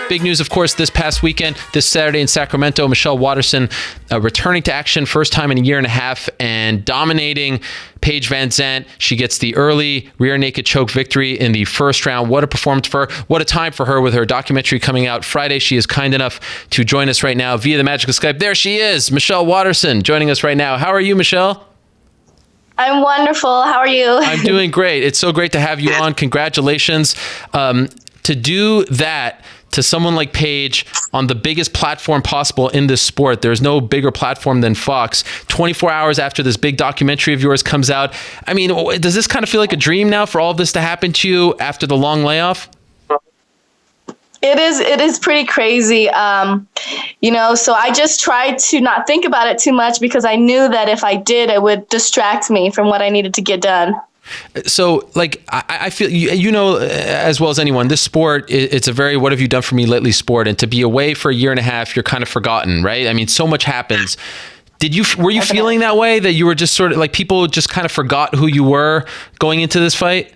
Big news, of course, this past weekend, this Saturday in Sacramento, Michelle Waterson returning to action, first time in a year and a half, and dominating Paige VanZant. She gets the early rear naked choke victory in the first round. What a performance for her. What a time for her with her documentary coming out Friday. She is kind enough to join us right now via the magical Skype. There she is, Michelle Waterson, joining us right now. How are you, Michelle? I'm wonderful. How are you? I'm doing great. It's so great to have you on. Congratulations. To do that to someone like Paige on the biggest platform possible in this sport. There's no bigger platform than Fox. 24 hours after this big documentary of yours comes out. I mean, does this kind of feel like a dream now for all of this to happen to you after the long layoff? It is pretty crazy. So I just tried to not think about it too much because I knew that if I did, it would distract me from what I needed to get done. So, like, I feel, you know, as well as anyone, this sport, it's a very what have you done for me lately sport. And to be away for a year and a half, you're kind of forgotten, right? I mean, so much happens. Were you feeling that way, that you were just sort of like people just kind of forgot who you were going into this fight?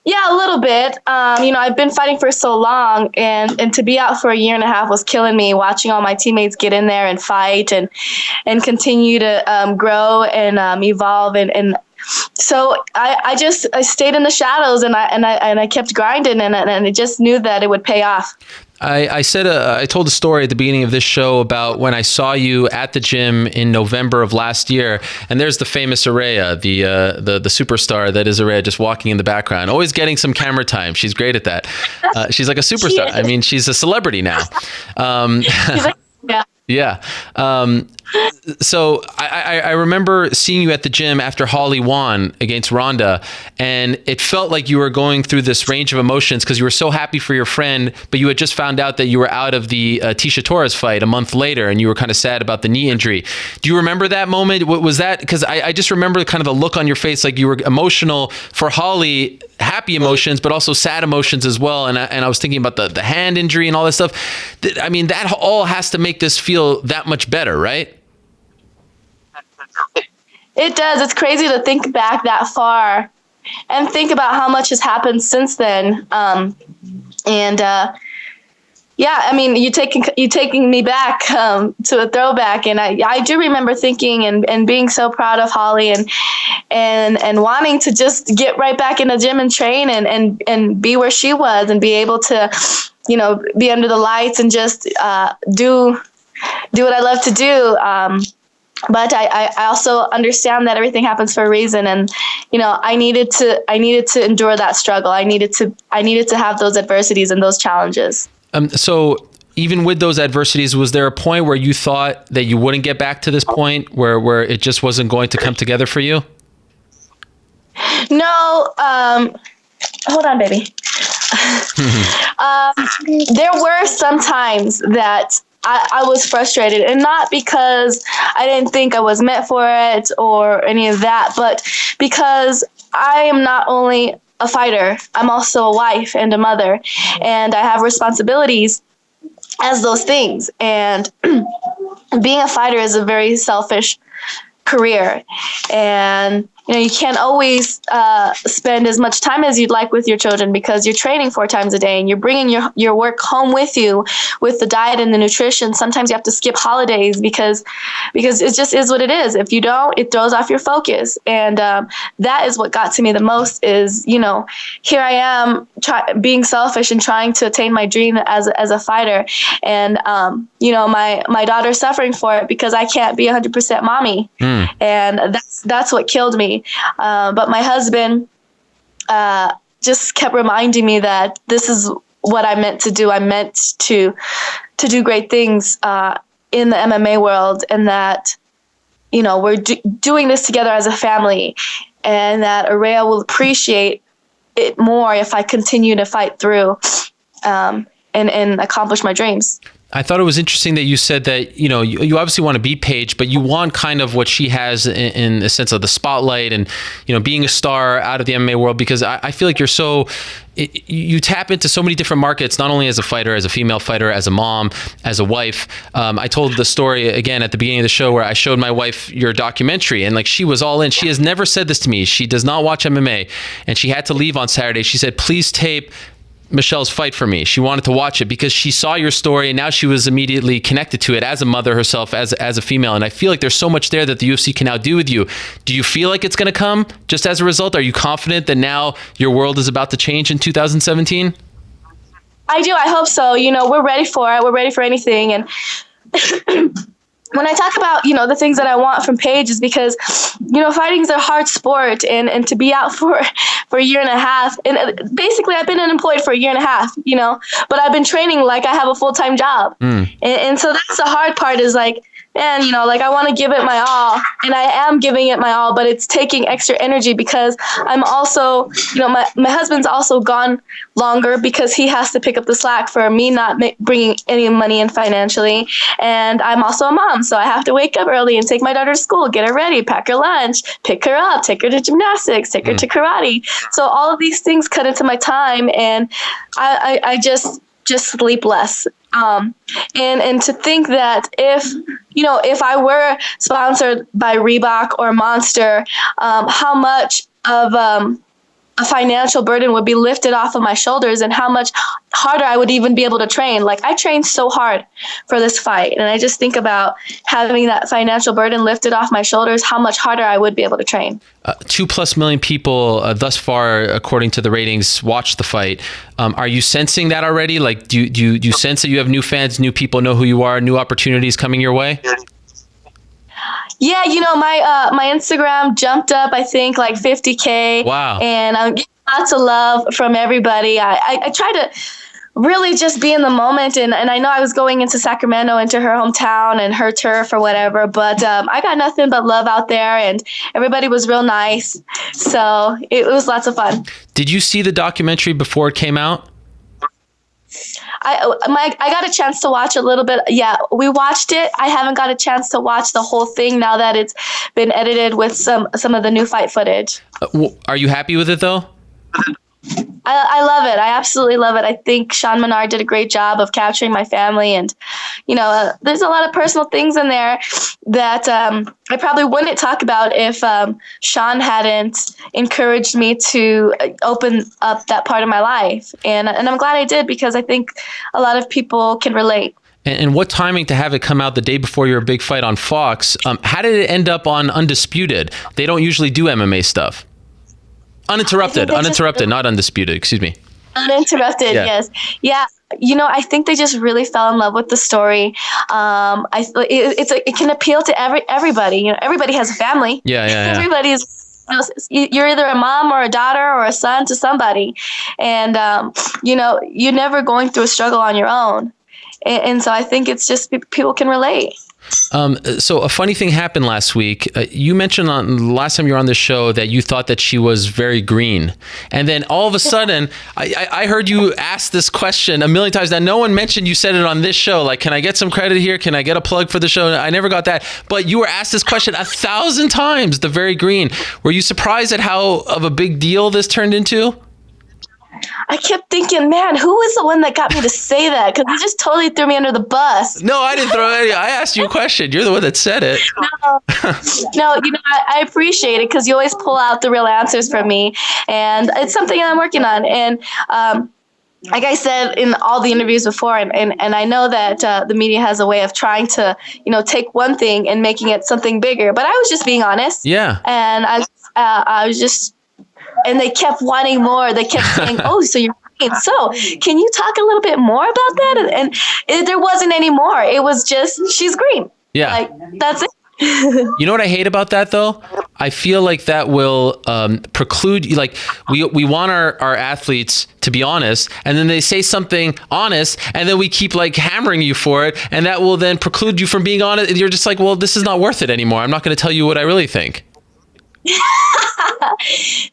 Yeah, a little bit. I've been fighting for so long, and to be out for a year and a half was killing me, watching all my teammates get in there and fight and continue to grow and evolve. And so I stayed in the shadows and I kept grinding and I just knew that it would pay off. I told a story at the beginning of this show about when I saw you at the gym in November of last year, and there's the famous Araya, the superstar that is Araya, just walking in the background, always getting some camera time. She's great at that. She's like a superstar. I mean, she's a celebrity now. Yeah. So I remember seeing you at the gym after Holly won against Ronda, and it felt like you were going through this range of emotions because you were so happy for your friend, but you had just found out that you were out of the Tisha Torres fight a month later, and you were kind of sad about the knee injury. Do you remember that moment? What was that? Because I just remember kind of the look on your face, like you were emotional for Holly, happy emotions, but also sad emotions as well. And I was thinking about the hand injury and all this stuff. I mean, that all has to make this feel that much better, right? It does. It's crazy to think back that far and think about how much has happened since then. You're taking me back to a throwback, and I do remember thinking and being so proud of Holly and wanting to just get right back in the gym and train and be where she was and be able to, be under the lights and just do what I love to do. But I also understand that everything happens for a reason, and I needed to endure that struggle. I needed to have those adversities and those challenges. So even with those adversities, was there a point where you thought that you wouldn't get back to this point where it just wasn't going to come together for you? No. Hold on, baby. There were some times that I was frustrated, and not because I didn't think I was meant for it or any of that, but because I am not only a fighter, I'm also a wife and a mother, and I have responsibilities as those things. And being a fighter is a very selfish career, and you can't always spend as much time as you'd like with your children because you're training 4 times a day and you're bringing your work home with you with the diet and the nutrition. Sometimes you have to skip holidays because it just is what it is. If you don't, it throws off your focus. And that is what got to me the most is, here I am being selfish and trying to attain my dream as a fighter. And, my daughter's suffering for it because I can't be 100% mommy. And that's what killed me. But my husband just kept reminding me that this is what I meant to do. I meant to do great things in the MMA world, and that, we're doing this together as a family, and that Araya will appreciate it more if I continue to fight through and accomplish my dreams. I thought it was interesting that you said that, you obviously want to beat Paige, but you want kind of what she has in a sense of the spotlight and, being a star out of the MMA world, because I feel like you tap into so many different markets, not only as a fighter, as a female fighter, as a mom, as a wife. I told the story again at the beginning of the show where I showed my wife your documentary, and she was all in. She has never said this to me. She does not watch MMA, and she had to leave on Saturday. She said, please tape Michelle's fight for me. She wanted to watch it because she saw your story and now she was immediately connected to it as a mother herself, as a female. And I feel like there's so much there that the UFC can now do with you. Do you feel like it's going to come just as a result? Are you confident that now your world is about to change in 2017? I do. I hope so. We're ready for it. We're ready for anything. And when I talk about, the things that I want from Paige is because, fighting is a hard sport and to be out for a year and a half. And basically I've been unemployed for a year and a half, but I've been training like I have a full-time job. And so that's the hard part is like, man, I want to give it my all and I am giving it my all, but it's taking extra energy because I'm also, my husband's also gone longer because he has to pick up the slack for me not bringing any money in financially. And I'm also a mom, so I have to wake up early and take my daughter to school, get her ready, pack her lunch, pick her up, take her to gymnastics, take her to karate. So all of these things cut into my time and I just sleep less. And to think that if I were sponsored by Reebok or Monster, how much of a financial burden would be lifted off of my shoulders and how much harder I would even be able to train. Like I trained so hard for this fight. And I just think about having that financial burden lifted off my shoulders, how much harder I would be able to train. 2+ million people thus far, according to the ratings, watched the fight. Are you sensing that already? Like, do you sense that you have new fans, new people know who you are, new opportunities coming your way? Yeah, my Instagram jumped up, I think, like 50K. Wow. And I'm getting lots of love from everybody. I try to really just be in the moment. And I know I was going into Sacramento, into her hometown and her turf or whatever, but I got nothing but love out there and everybody was real nice. So it was lots of fun. Did you see the documentary before it came out? I got a chance to watch a little bit. Yeah, we watched it. I haven't got a chance to watch the whole thing now that it's been edited with some of the new fight footage. Are you happy with it though? I love it. I absolutely love it. I think Sean Menard did a great job of capturing my family. And, there's a lot of personal things in there that I probably wouldn't talk about if Sean hadn't encouraged me to open up that part of my life. And I'm glad I did because I think a lot of people can relate. And what timing to have it come out the day before your big fight on Fox. How did it end up on Undisputed? They don't usually do MMA stuff. Uninterrupted, not Undisputed, excuse me. Uninterrupted, yeah. Yes. Yeah, I think they just really fell in love with the story. It can appeal to everybody. Everybody has a family. Yeah. Everybody's, you're either a mom or a daughter or a son to somebody. And, you're never going through a struggle on your own. And so I think it's just people can relate. So a funny thing happened last week. You mentioned last time you were on the show that you thought that she was very green. And then all of a sudden, I heard you ask this question a million times. Now, no one mentioned you said it on this show. Like, can I get some credit here? Can I get a plug for the show? I never got that. But you were asked this question 1,000 times, the very green. Were you surprised at how of a big deal this turned into? I kept thinking, man, who was the one that got me to say that? Because he just totally threw me under the bus. No, I didn't throw any. I asked you a question. You're the one that said it. No, I appreciate it because you always pull out the real answers from me. And it's something I'm working on. And like I said in all the interviews before, and I know that the media has a way of trying to, take one thing and making it something bigger. But I was just being honest. Yeah. And I was just... And they kept wanting more. They kept saying, oh, so you're green. So can you talk a little bit more about that? And there wasn't any more. It was just, she's green. Yeah. Like, that's it. You know what I hate about that, though? I feel like that will preclude, like, we want our athletes to be honest, and then they say something honest, and then we keep, like, hammering you for it, and that will then preclude you from being honest. And you're just like, well, this is not worth it anymore. I'm not going to tell you what I really think.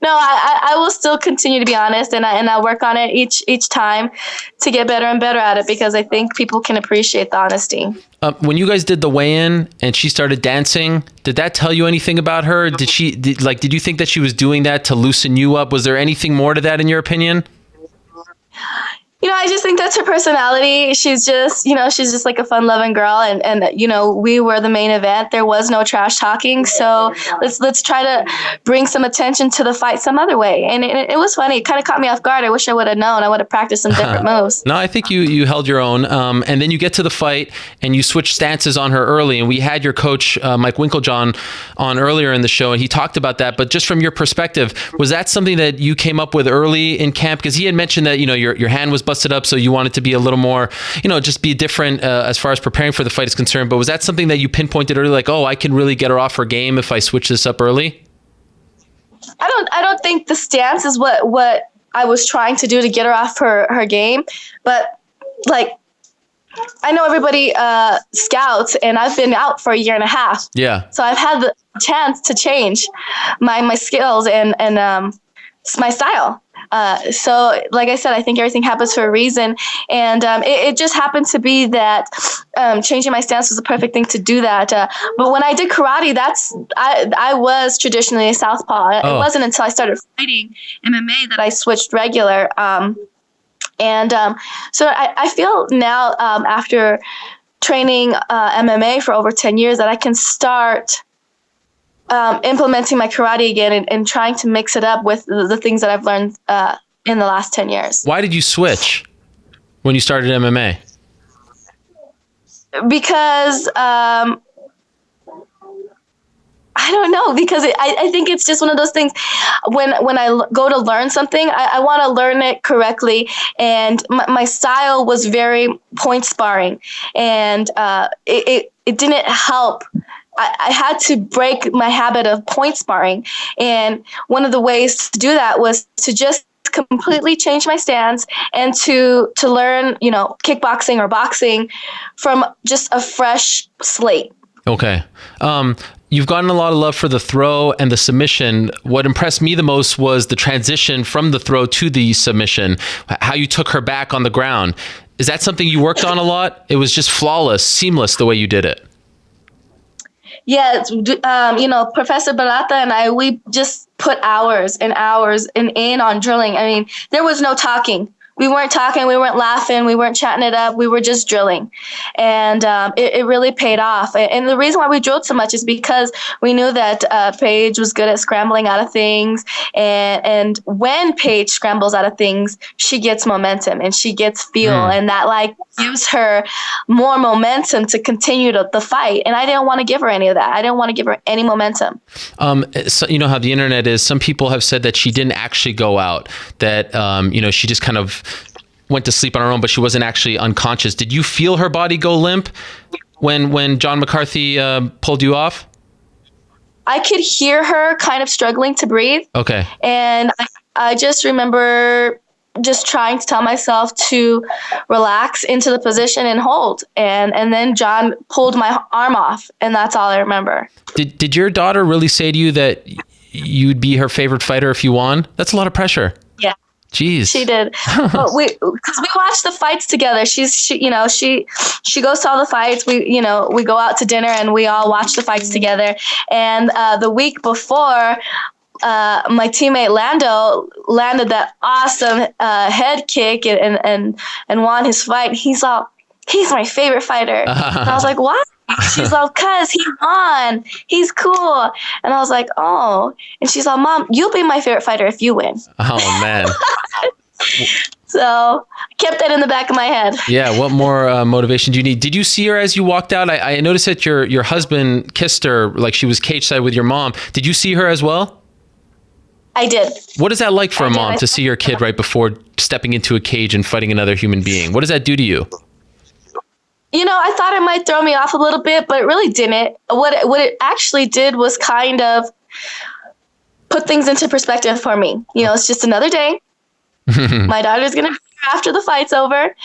No, I will still continue to be honest, and I'll work on it each time to get better and better at it because I think people can appreciate the honesty. When you guys did the weigh-in and she started dancing, did that tell you anything about her? Did you think that she was doing that to loosen you up? Was there anything more to that in your opinion? I just think that's her personality. She's just like a fun-loving girl, and we were the main event. There was no trash talking, so let's try to bring some attention to the fight some other way. And it was funny. It kind of caught me off guard. I wish I would have known. I would have practiced some different moves. No, I think you held your own. And then you get to the fight and you switch stances on her early. And we had your coach, Mike Winklejohn, on earlier in the show, and he talked about that. But just from your perspective, was that something that you came up with early in camp? Because he had mentioned that, your hand was busted up, so you wanted to be a little more, just be different as far as preparing for the fight is concerned. But was that something that you pinpointed early, like, oh, I can really get her off her game if I switch this up early? I don't think the stance is what I was trying to do to get her off her game, but like, I know everybody scouts, and I've been out for a year and a half. Yeah. So I've had the chance to change my skills and my style. So like I said, I think everything happens for a reason. And it just happened to be that changing my stance was the perfect thing to do that. But when I did karate, I was traditionally a southpaw. It wasn't until I started fighting MMA that I switched regular. So I feel now, after training MMA for over 10 years, that I can start implementing my karate again and trying to mix it up with the things that I've learned in the last 10 years. Why did you switch when you started MMA? Because I don't know, because I think it's just one of those things. When I go to learn something, I want to learn it correctly. And my style was very point sparring, and it didn't help. I had to break my habit of point sparring. And one of the ways to do that was to just completely change my stance and to learn, kickboxing or boxing from just a fresh slate. Okay. You've gotten a lot of love for the throw and the submission. What impressed me the most was the transition from the throw to the submission, how you took her back on the ground. Is that something you worked on a lot? It was just flawless, seamless the way you did it. Yeah, Professor Barata and we just put hours and hours in on drilling. I mean, there was no talking. We weren't talking, we weren't laughing, we weren't chatting it up, we were just drilling. And it really paid off. And the reason why we drilled so much is because we knew that Paige was good at scrambling out of things. And when Paige scrambles out of things, she gets momentum and she gets feel. And that gives her more momentum to continue the fight. And I didn't want to give her any of that. I didn't want to give her any momentum. So, you know how the internet is. Some people have said that she didn't actually go out, that, she just kind of went to sleep on her own, but she wasn't actually unconscious. Did you feel her body go limp when John McCarthy pulled you off? I could hear her kind of struggling to breathe. Okay. And I just remember just trying to tell myself to relax into the position and hold. And then John pulled my arm off, and that's all I remember. Did your daughter really say to you that you'd be her favorite fighter if you won? That's a lot of pressure. Yeah. Jeez. She did. But because we watched the fights together. She goes to all the fights. We go out to dinner and we all watch the fights together. And the week before, my teammate Lando landed that awesome head kick and won his fight. He's my favorite fighter. And I was like, what? She's like, cuz he won. He's cool. And I was like, oh. And she's like, Mom, you'll be my favorite fighter if you win. Oh, man. So I kept that in the back of my head. Yeah. What more motivation do you need? Did you see her as you walked out? I noticed that your husband kissed her like she was cage side with your mom. Did you see her as well? I did. What is that like for a mom to see your kid right before stepping into a cage and fighting another human being? What does that do to you? I thought it might throw me off a little bit, but it really didn't. What it actually did was kind of put things into perspective for me. It's just another day. My daughter's going to be here after the fight's over.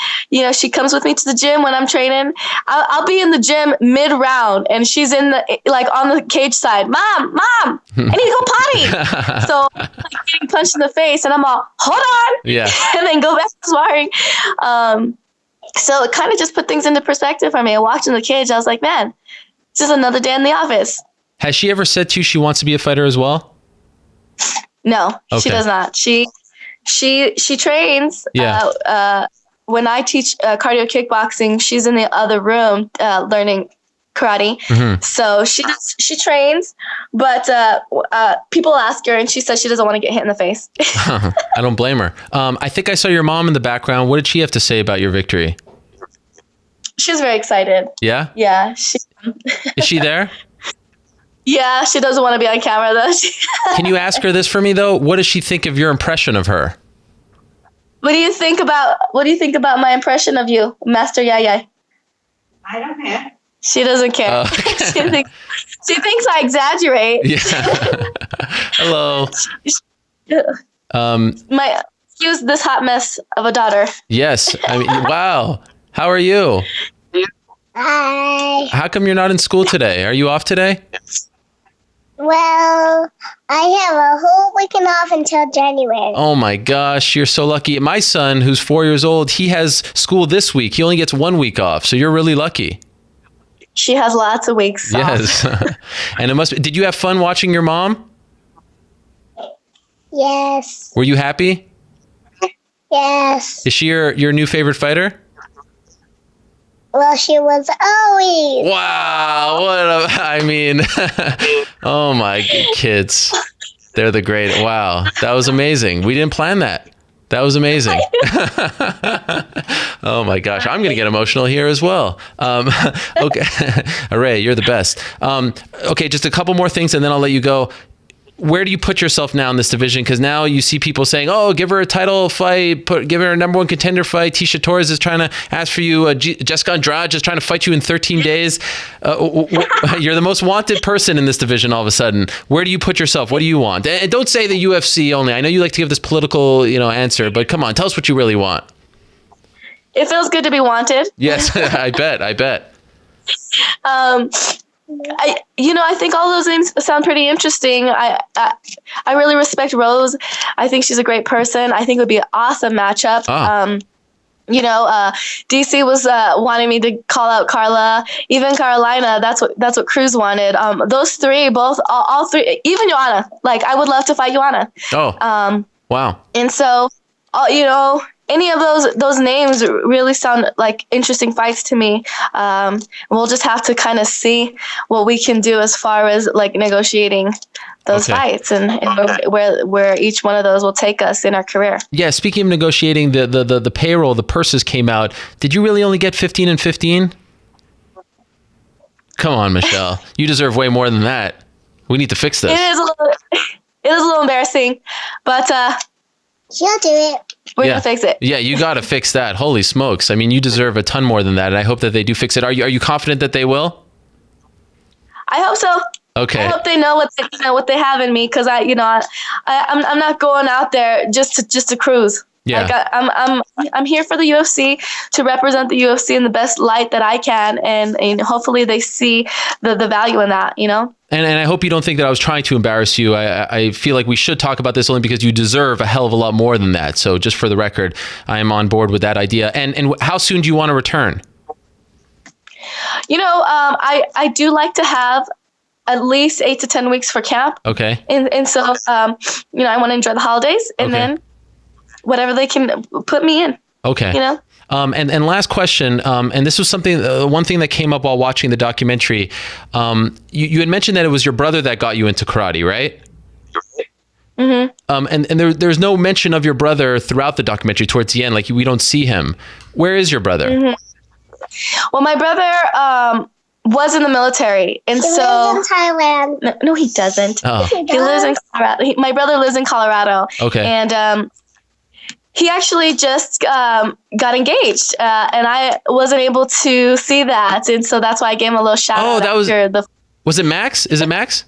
She comes with me to the gym when I'm training. I'll be in the gym mid-round, and she's in on the cage side. Mom, I need to go potty. So I'm getting punched in the face, and I'm all, hold on. Yeah. And then go back to sparring. So it kind of just put things into perspective for me. I walked in the cage. I was like, man, it's just another day in the office. Has she ever said to you she wants to be a fighter as well? No, okay. She does not. She trains. Yeah. when I teach cardio kickboxing, she's in the other room learning karate. So she trains, but people ask her and she says she doesn't want to get hit in the face. I don't blame her. I think I saw your mom in the background. What did she have to say about your victory? She's very excited. Yeah? Yeah. Is she there? Yeah, she doesn't want to be on camera though. Can you ask her this for me though? What does she think of your impression of her? What do you think about my impression of you, Master Yaya? I don't care. She doesn't care. Okay. She thinks I exaggerate. Yeah. Hello. Excuse this hot mess of a daughter. Yes. I mean, wow. How are you? Hi. How come you're not in school today? Are you off today? Well, I have a whole weekend off until January. Oh my gosh, you're so lucky. My son, who's 4 years old, he has school this week. He only gets 1 week off, so you're really lucky. She has lots of weeks. Yes. And it must be, did you have fun watching your mom? Yes. Were you happy? Yes. Is she your new favorite fighter? Well, she was always. Wow. Oh my kids. They're the great. Wow. That was amazing. We didn't plan that. That was amazing. Oh my gosh. I'm going to get emotional here as well. Okay. Array, you're the best. Okay. Just a couple more things and then I'll let you go. Where do you put yourself now in this division? Because now you see people saying, "Oh, give her a title fight, give her a number one contender fight." Tisha Torres is trying to ask for you. Jessica Andrade is trying to fight you in 13 days. You're the most wanted person in this division. All of a sudden, where do you put yourself? What do you want? And don't say the UFC only. I know you like to give this political, answer, but come on, tell us what you really want. It feels good to be wanted. Yes, I bet. I think all those names sound pretty interesting. I really respect Rose. I think she's a great person. I think it would be an awesome matchup. DC was wanting me to call out Carla, even Carolina. That's what Cruz wanted. Those three, all three, even Joanna. Like I would love to fight Joanna. Oh. Wow. And so, any of those names really sound like interesting fights to me. We'll just have to kind of see what we can do as far as like negotiating those fights and where each one of those will take us in our career. Yeah. Speaking of negotiating, the payroll, the purses came out. Did you really only get 15 and 15? Come on, Michelle. You deserve way more than that. We need to fix this. It is a little embarrassing, but She'll do it. we're gonna fix it. Yeah, you got to fix that. Holy smokes. I mean, you deserve a ton more than that. And I hope that they do fix it. Are you confident that they will? I hope so. Okay. I hope they know what they have in me, because I'm not going out there just to cruise. Yeah. Like I'm here for the UFC, to represent the UFC in the best light that I can, and hopefully they see the value in that, And I hope you don't think that I was trying to embarrass you. I feel like we should talk about this only because you deserve a hell of a lot more than that. So just for the record, I am on board with that idea. And how soon do you want to return? I do like to have at least 8 to 10 weeks for camp. Okay. And so, I want to enjoy the holidays, and then whatever they can put me in. Okay. And last question, and this was something, one thing that came up while watching the documentary. You had mentioned that it was your brother that got you into karate, right? Mm-hmm. And there's no mention of your brother throughout the documentary towards the end. Like we don't see him. Where is your brother? Mm-hmm. Well, my brother was in the military, and He lives in Thailand. No, he doesn't. Oh. He lives in Colorado. My brother lives in Colorado. Okay. And he actually just got engaged, and I wasn't able to see that, and so that's why I gave him a little shout out. Was it Max? Is it Max?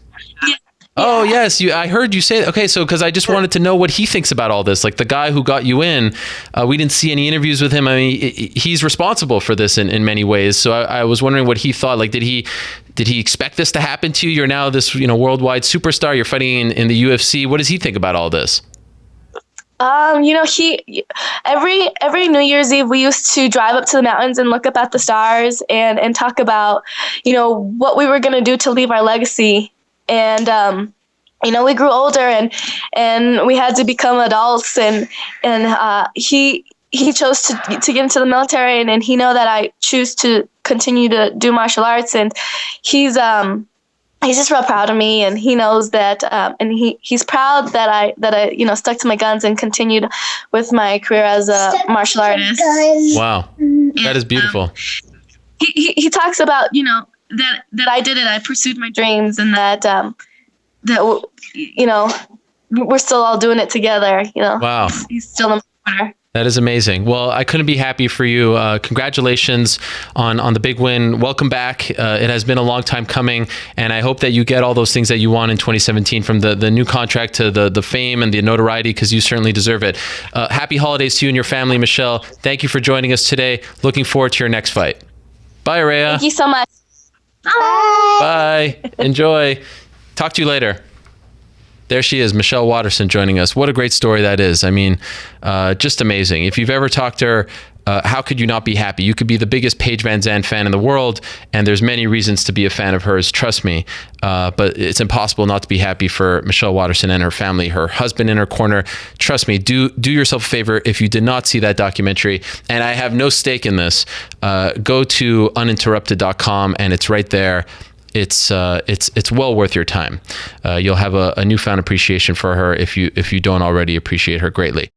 Yeah. Oh yes, I heard you say that. Okay, so because I just wanted to know what he thinks about all this. Like the guy who got you in, we didn't see any interviews with him. I mean, he's responsible for this in many ways. So I was wondering what he thought. Like, did he expect this to happen to you? You're now this worldwide superstar. You're fighting in the UFC. What does he think about all this? He every New Year's Eve we used to drive up to the mountains and look up at the stars and talk about what we were gonna do to leave our legacy. And we grew older and we had to become adults, and he he chose to get into the military, and he know that I choose to continue to do martial arts, and he's just real proud of me, and he knows that, and he's proud that I stuck to my guns and continued with my career as a martial artist. Wow, that is beautiful. He talks about that I did it. I pursued my dreams, and that we're still all doing it together. Wow, he's still the winner. That is amazing. Well, I couldn't be happy for you. Congratulations on the big win. Welcome back. It has been a long time coming, and I hope that you get all those things that you want in 2017, from the new contract to the fame and the notoriety, because you certainly deserve it. Happy holidays to you and your family, Michelle. Thank you for joining us today. Looking forward to your next fight. Bye, Araya. Thank you so much. Bye. Enjoy. Talk to you later. There she is, Michelle Waterson, joining us. What a great story that is. I mean, just amazing. If you've ever talked to her, how could you not be happy? You could be the biggest Paige VanZant fan in the world, and there's many reasons to be a fan of hers, trust me. But it's impossible not to be happy for Michelle Waterson and her family, her husband in her corner. Trust me, do yourself a favor if you did not see that documentary, and I have no stake in this. Go to uninterrupted.com, and it's right there. It's well worth your time. You'll have a newfound appreciation for her if you don't already appreciate her greatly.